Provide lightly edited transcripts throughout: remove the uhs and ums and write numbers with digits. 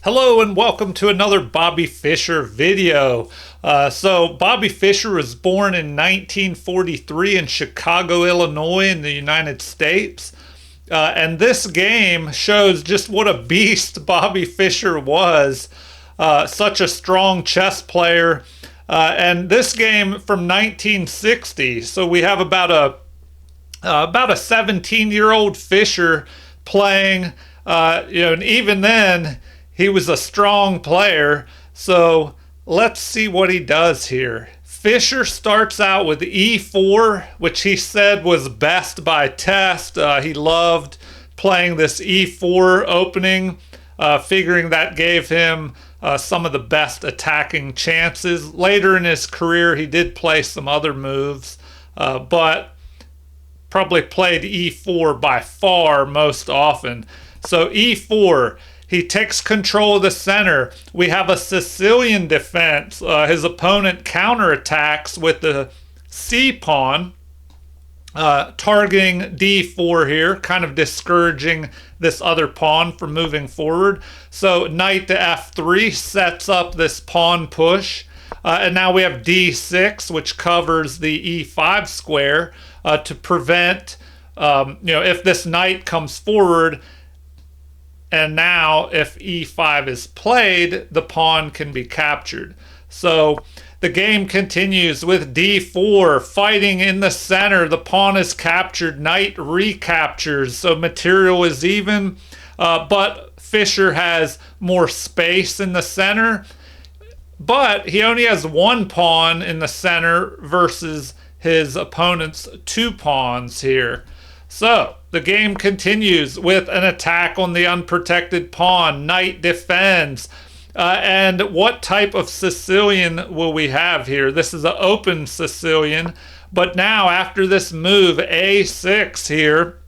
Hello and welcome to another Bobby Fischer video. Bobby Fischer was born in 1943 in Chicago, Illinois in the United States. And this game shows just what a beast Bobby Fischer was. Such a strong chess player. And this game from 1960. So we have about a 17-year-old Fischer playing, and even then, he was a strong player. So let's see what he does here. Fischer starts out with e4, which he said was best by test. He loved playing this e4 opening, figuring that gave him some of the best attacking chances. Later in his career, he did play some other moves, but probably played e4 by far most often. So e4. He takes control of the center. We have a Sicilian defense. His opponent counterattacks with the C pawn, targeting d4 here, kind of discouraging this other pawn from moving forward. So knight to f3 sets up this pawn push. And now we have d6, which covers the e5 square to prevent, if this knight comes forward. And now if e5 is played, the pawn can be captured. So the game continues with d4, fighting in the center. The pawn is captured, knight recaptures, so material is even. But Fischer has more space in the center. But he only has one pawn in the center versus his opponent's two pawns here. So the game continues with an attack on the unprotected pawn. Knight defends. And what type of Sicilian will we have here? This is an open Sicilian. But now after this move, a6 here,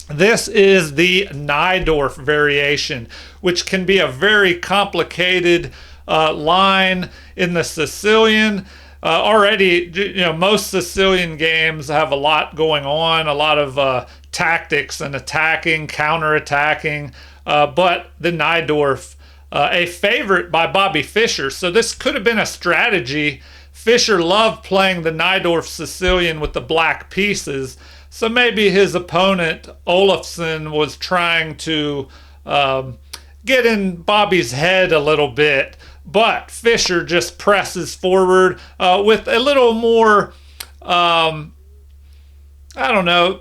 this is the Najdorf variation, which can be a very complicated line in the Sicilian. Already, most Sicilian games have a lot going on, a lot of tactics and attacking, counterattacking, but the Najdorf, a favorite by Bobby Fischer. So this could have been a strategy. Fischer loved playing the Najdorf Sicilian with the black pieces. So maybe his opponent, Olafsson, was trying to get in Bobby's head a little bit. But Fischer just presses forward with a little more,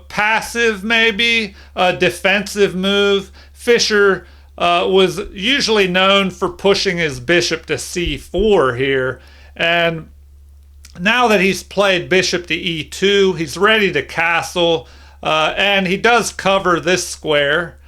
passive maybe, defensive move. Fischer was usually known for pushing his bishop to c4 here. And now that he's played bishop to e2, he's ready to castle. And he does cover this square,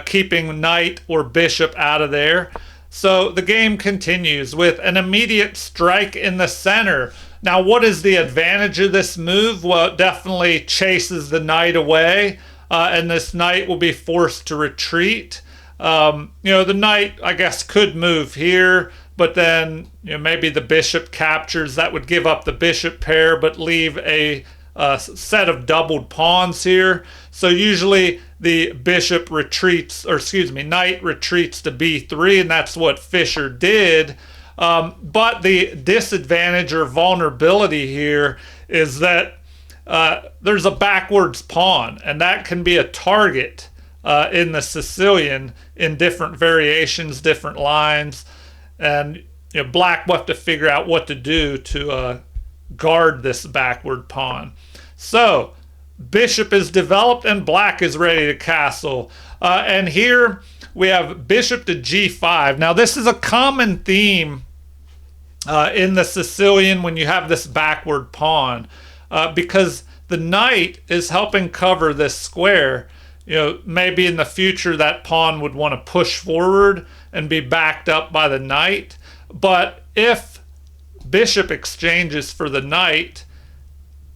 keeping knight or bishop out of there. So the game continues with an immediate strike in the center. Now, what is the advantage of this move? Well, it definitely chases the knight away, and this knight will be forced to retreat. The knight, I guess, could move here, but then maybe the bishop captures. That would give up the bishop pair, but leave a set of doubled pawns here. So usually the bishop retreats, knight retreats to b3, and that's what Fischer did. But the disadvantage or vulnerability here is that there's a backwards pawn, and that can be a target in the Sicilian in different variations, different lines. And black will have to figure out what to do to guard this backward pawn. So bishop is developed and black is ready to castle. And here we have bishop to g5. Now this is a common theme in the Sicilian when you have this backward pawn, because the knight is helping cover this square. Maybe in the future that pawn would want to push forward and be backed up by the knight. But if bishop exchanges for the knight,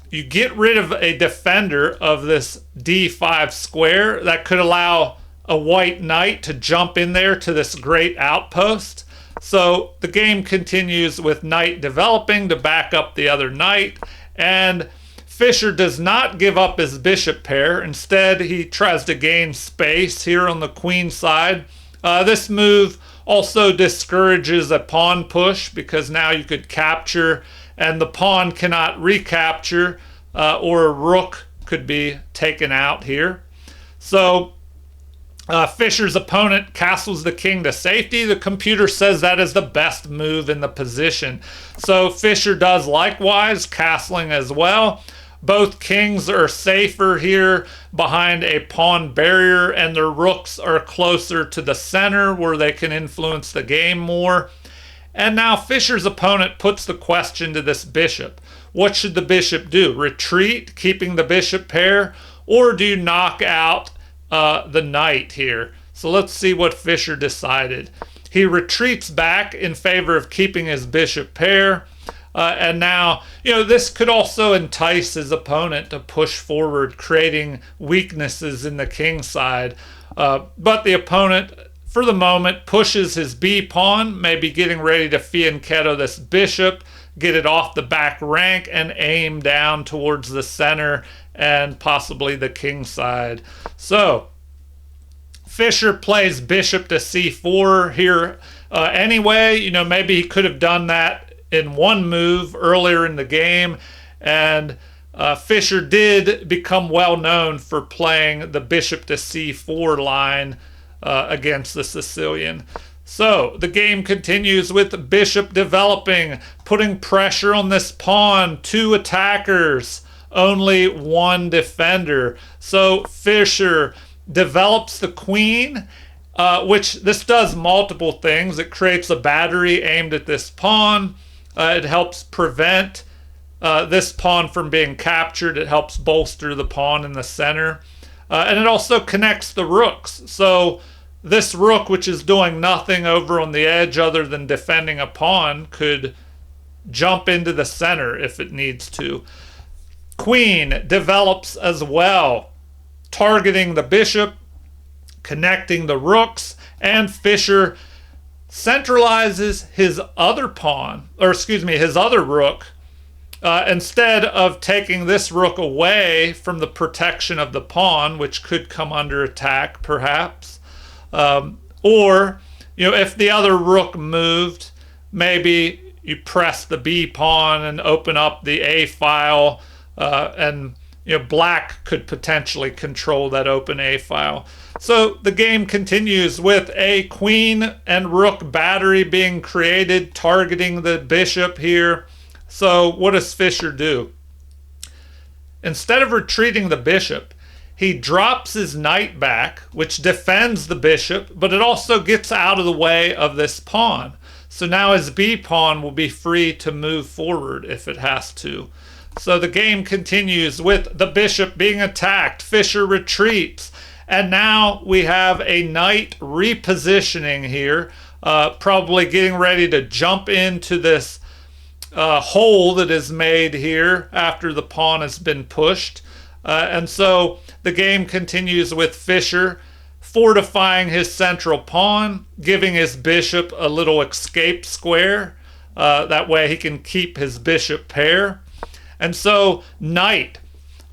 you get rid of a defender of this d5 square that could allow a white knight to jump in there to this great outpost. So the game continues with knight developing to back up the other knight, and Fischer does not give up his bishop pair. Instead, he tries to gain space here on the queen side. This move Also discourages a pawn push because now you could capture and the pawn cannot recapture, or a rook could be taken out here. So Fischer's opponent castles the king to safety. The computer says that is the best move in the position. So Fischer does likewise, castling as well. Both kings are safer here behind a pawn barrier, and their rooks are closer to the center where they can influence the game more. And now Fischer's opponent puts the question to this bishop. What should the bishop do? Retreat, keeping the bishop pair, or do you knock out the knight here? So let's see what Fischer decided. He retreats back in favor of keeping his bishop pair. And now, this could also entice his opponent to push forward, creating weaknesses in the king side. But the opponent, for the moment, pushes his b pawn, maybe getting ready to fianchetto this bishop, get it off the back rank, and aim down towards the center and possibly the king side. So Fischer plays bishop to c4 here anyway. Maybe he could have done that in one move earlier in the game. And Fischer did become well known for playing the bishop to c4 line against the Sicilian. So the game continues with the bishop developing, putting pressure on this pawn. 2 attackers, only 1 defender. So Fischer develops the queen, which this does multiple things. It creates a battery aimed at this pawn. It helps prevent this pawn from being captured. It helps bolster the pawn in the center. And it also connects the rooks. So this rook, which is doing nothing over on the edge other than defending a pawn, could jump into the center if it needs to. Queen develops as well, targeting the bishop, connecting the rooks, and Fischer centralizes his other pawn, his other rook, instead of taking this rook away from the protection of the pawn, which could come under attack perhaps. Or, if the other rook moved, maybe you press the b pawn and open up the a file, and black could potentially control that open a file. So the game continues with a queen and rook battery being created, targeting the bishop here. So what does Fischer do? Instead of retreating the bishop, he drops his knight back, which defends the bishop, but it also gets out of the way of this pawn. So now his b pawn will be free to move forward if it has to. So the game continues with the bishop being attacked. Fischer retreats. And now we have a knight repositioning here, probably getting ready to jump into this hole that is made here after the pawn has been pushed. And so the game continues with Fischer fortifying his central pawn, giving his bishop a little escape square. That way he can keep his bishop pair. And so knight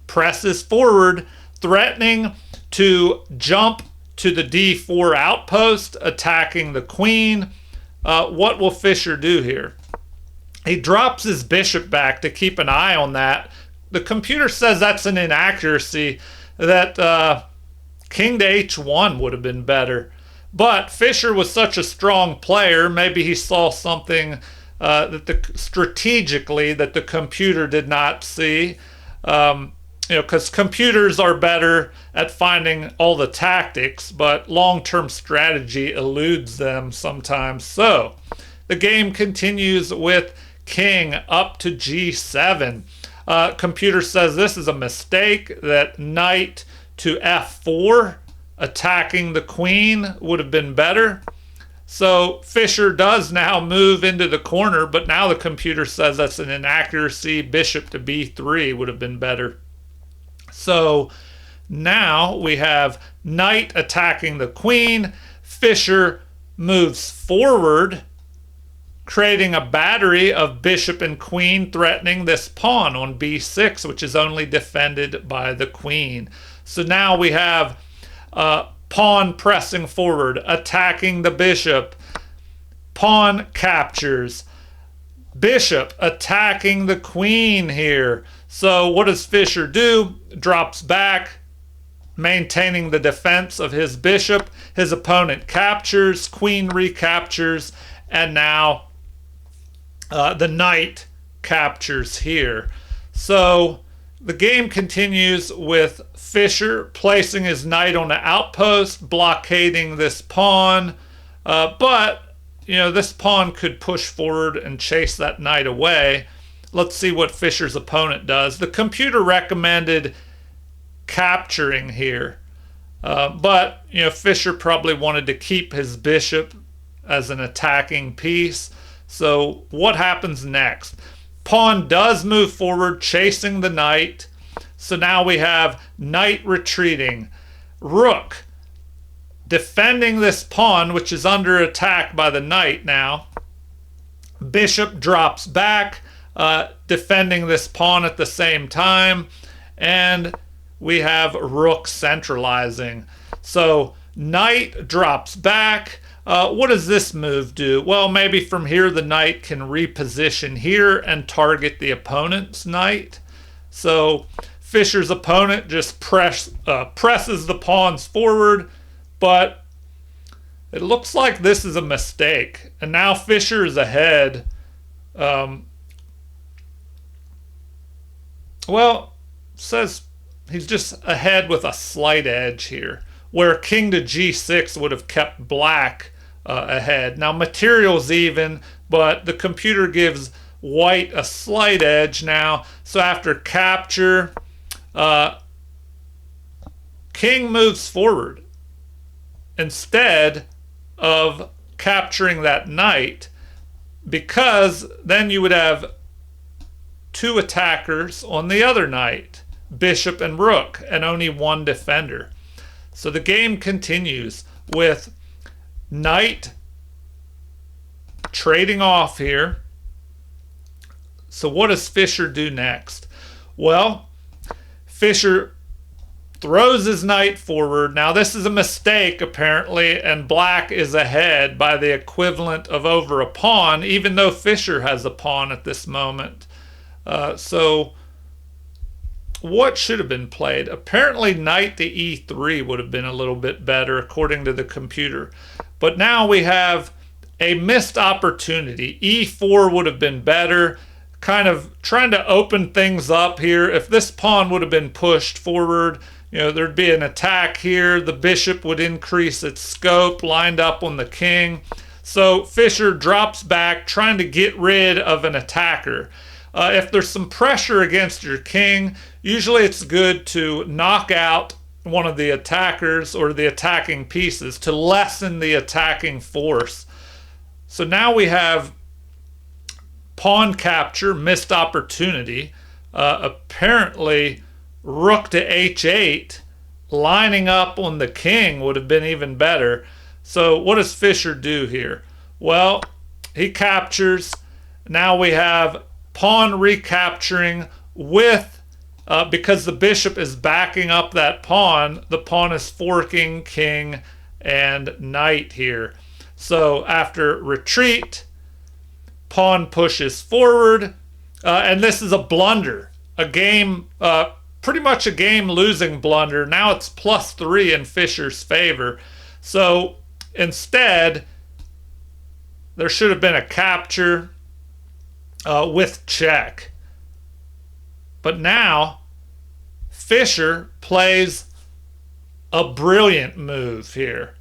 presses forward, threatening to jump to the d4 outpost, attacking the queen. What will Fischer do here? He drops his bishop back to keep an eye on that. The computer says that's an inaccuracy, that king to h1 would have been better. But Fischer was such a strong player, maybe he saw something strategically that the computer did not see. Because computers are better at finding all the tactics, but long-term strategy eludes them sometimes. So the game continues with king up to g7. Computer says this is a mistake, that knight to f4, attacking the queen, would have been better. So Fischer does now move into the corner, but now the computer says that's an inaccuracy. Bishop to b3 would have been better. So now we have knight attacking the queen. Fischer moves forward, creating a battery of bishop and queen, threatening this pawn on b6, which is only defended by the queen. So now we have pawn pressing forward, attacking the bishop, Pawn captures. Bishop attacking the queen here. So what does Fischer do? Drops back, maintaining the defense of his bishop. His opponent captures, queen recaptures, and now the knight captures here. So the game continues with Fischer placing his knight on the outpost, blockading this pawn. But this pawn could push forward and chase that knight away. Let's see what Fischer's opponent does. The computer recommended capturing here. But Fischer probably wanted to keep his bishop as an attacking piece. So what happens next? Pawn does move forward, chasing the knight. So now we have knight retreating. Rook defending this pawn, which is under attack by the knight now. Bishop drops back, defending this pawn at the same time. And we have rook centralizing. So knight drops back. What does this move do? Well, maybe from here the knight can reposition here and target the opponent's knight. So Fischer's opponent just presses the pawns forward, but it looks like this is a mistake. And now Fischer is ahead. Says he's just ahead with a slight edge here, where king to g6 would have kept black ahead. Now material's even, but the computer gives white a slight edge now. So after capture, king moves forward. Instead of capturing that knight, because then you would have two attackers on the other knight, bishop and rook, and only one defender. So the game continues with knight trading off here. So what does Fischer do next? Well, Fischer throws his knight forward. Now this is a mistake apparently, and black is ahead by the equivalent of over a pawn, even though Fischer has a pawn at this moment. So what should have been played? Apparently knight to e3 would have been a little bit better according to the computer. But now we have a missed opportunity. e4 would have been better, kind of trying to open things up here. If this pawn would have been pushed forward, there'd be an attack here. The bishop would increase its scope, lined up on the king. So Fischer drops back, trying to get rid of an attacker. If there's some pressure against your king, usually it's good to knock out one of the attackers or the attacking pieces to lessen the attacking force. So now we have pawn capture, missed opportunity. Apparently rook to h8, lining up on the king would have been even better. So what does Fischer do here? Well, he captures. Now we have pawn recapturing with, because the bishop is backing up that pawn, the pawn is forking king and knight here. So after retreat, pawn pushes forward, and this is a blunder, a game, pretty much a game losing blunder. Now it's +3 in Fischer's favor. So instead, there should have been a capture with check. But now Fischer plays a brilliant move here.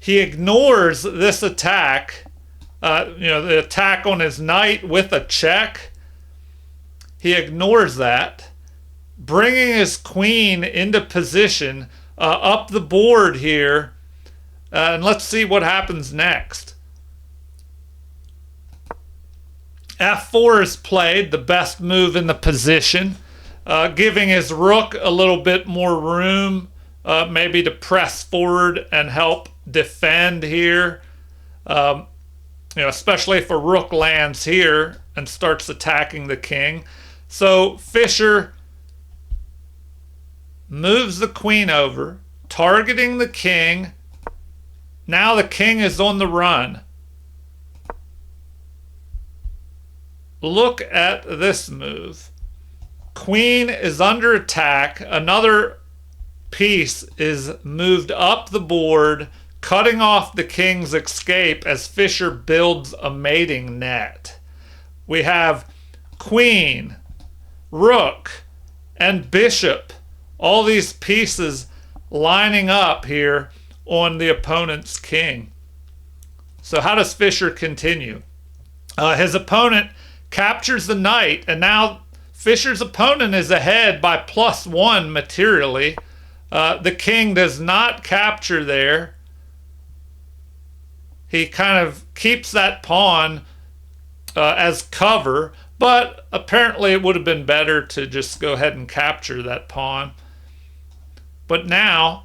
He ignores this attack, the attack on his knight with a check. He ignores that, bringing his queen into position up the board here. And let's see what happens next. f4 is played, the best move in the position, giving his rook a little bit more room, maybe to press forward and help defend here. Especially if a rook lands here and starts attacking the king. So Fischer moves the queen over, targeting the king. Now the king is on the run. look at this move. Queen is under attack. Another piece is moved up the board, cutting off the king's escape as Fischer builds a mating net. We have queen, rook, and bishop. All these pieces lining up here on the opponent's king. So how does Fischer continue? His opponent captures the knight, and now Fischer's opponent is ahead by +1 materially. The king does not capture there. He kind of keeps that pawn as cover, but apparently it would have been better to just go ahead and capture that pawn. But now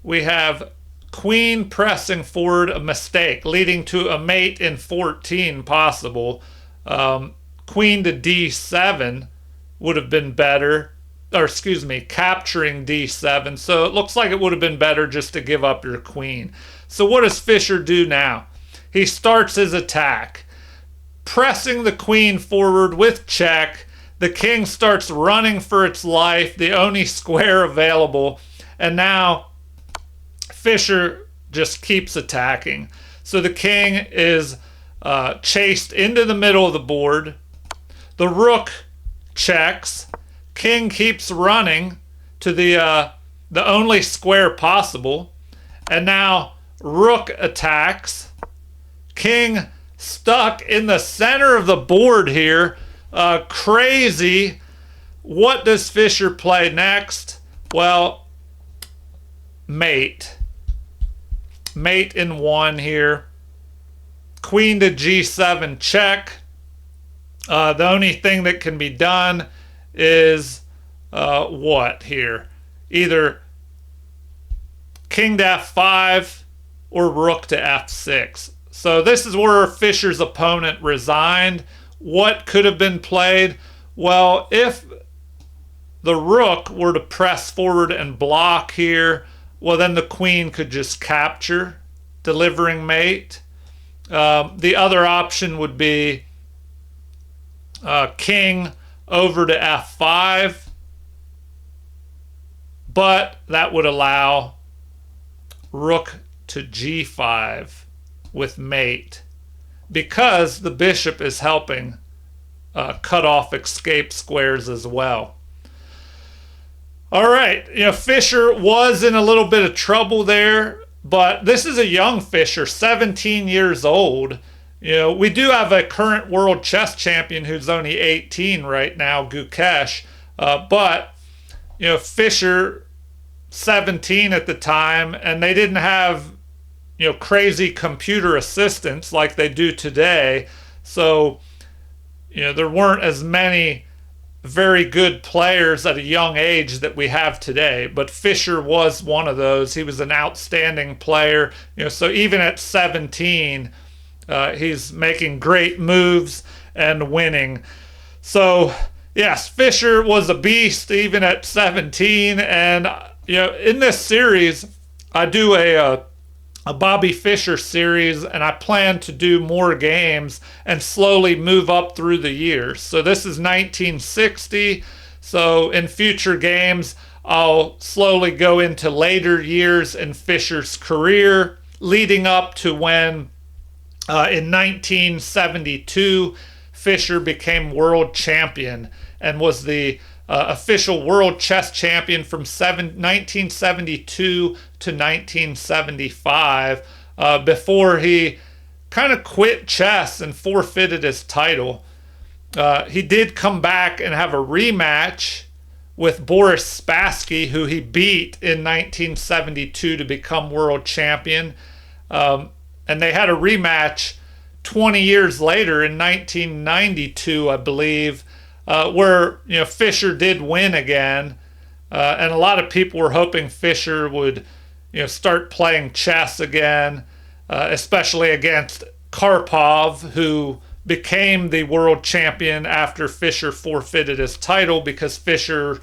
we have queen pressing forward, a mistake, leading to a mate in 14 possible. Queen to d7 would have been better, or excuse me, capturing d7. So it looks like it would have been better just to give up your queen. So what does Fischer do now? He starts his attack, pressing the queen forward with check. The king starts running for its life, the only square available, and now Fischer just keeps attacking. So the king is chased into the middle of the board. The rook checks. King keeps running to the only square possible. And now rook attacks. King stuck in the center of the board here. Crazy. What does Fischer play next? Well, mate. Mate in 1 here. Queen to g7 check. The only thing that can be done is what here? Either king to f5 or rook to f6. So this is where Fischer's opponent resigned. What could have been played? Well, if the rook were to press forward and block here, well, then the queen could just capture, delivering mate. The other option would be king over to f5, but that would allow rook to g5 with mate, because the bishop is helping cut off escape squares as well. All right, Fischer was in a little bit of trouble there, but this is a young Fischer, 17 years old. We do have a current world chess champion who's only 18 right now, Gukesh, but Fischer, 17 at the time, and they didn't have crazy computer assistants like they do today. So there weren't as many very good players at a young age that we have today, but Fischer was one of those. He was an outstanding player. So even at 17, he's making great moves and winning. So yes, Fischer was a beast even at 17. And in this series, I do a Bobby Fischer series, and I plan to do more games and slowly move up through the years. So this is 1960. So in future games, I'll slowly go into later years in Fischer's career, leading up to when in 1972, Fischer became world champion and was the official world chess champion from 1972 to 1975, before he kind of quit chess and forfeited his title. He did come back and have a rematch with Boris Spassky, who he beat in 1972 to become world champion. And they had a rematch 20 years later in 1992, I believe, where Fischer did win again, and a lot of people were hoping Fischer would start playing chess again, especially against Karpov, who became the world champion after Fischer forfeited his title because Fischer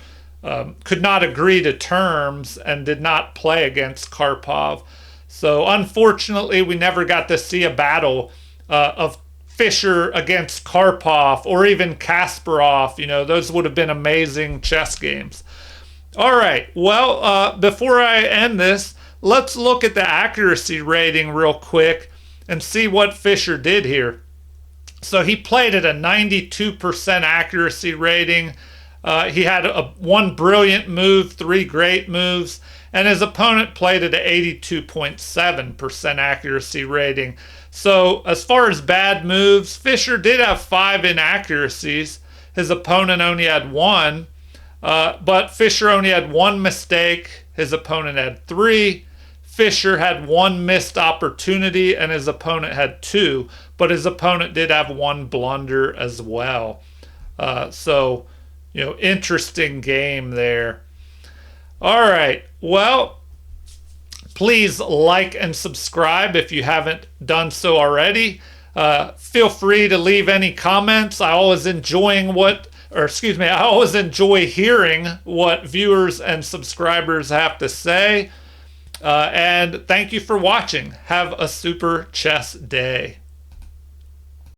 could not agree to terms and did not play against Karpov. So unfortunately, we never got to see a battle of Fischer against Karpov or even Kasparov. Those would have been amazing chess games. All right. Well, before I end this, let's look at the accuracy rating real quick and see what Fischer did here. So he played at a 92% accuracy rating. He had one brilliant move, 3 great moves, and his opponent played at an 82.7% accuracy rating. So as far as bad moves, Fischer did have 5 inaccuracies. His opponent only had 1. But Fischer only had 1 mistake. His opponent had 3. Fischer had 1 missed opportunity and his opponent had 2. But his opponent did have 1 blunder as well. So, interesting game there. All right. Well, please like and subscribe if you haven't done so already. Feel free to leave any comments. I always enjoy hearing what viewers and subscribers have to say. And thank you for watching. Have a super chess day.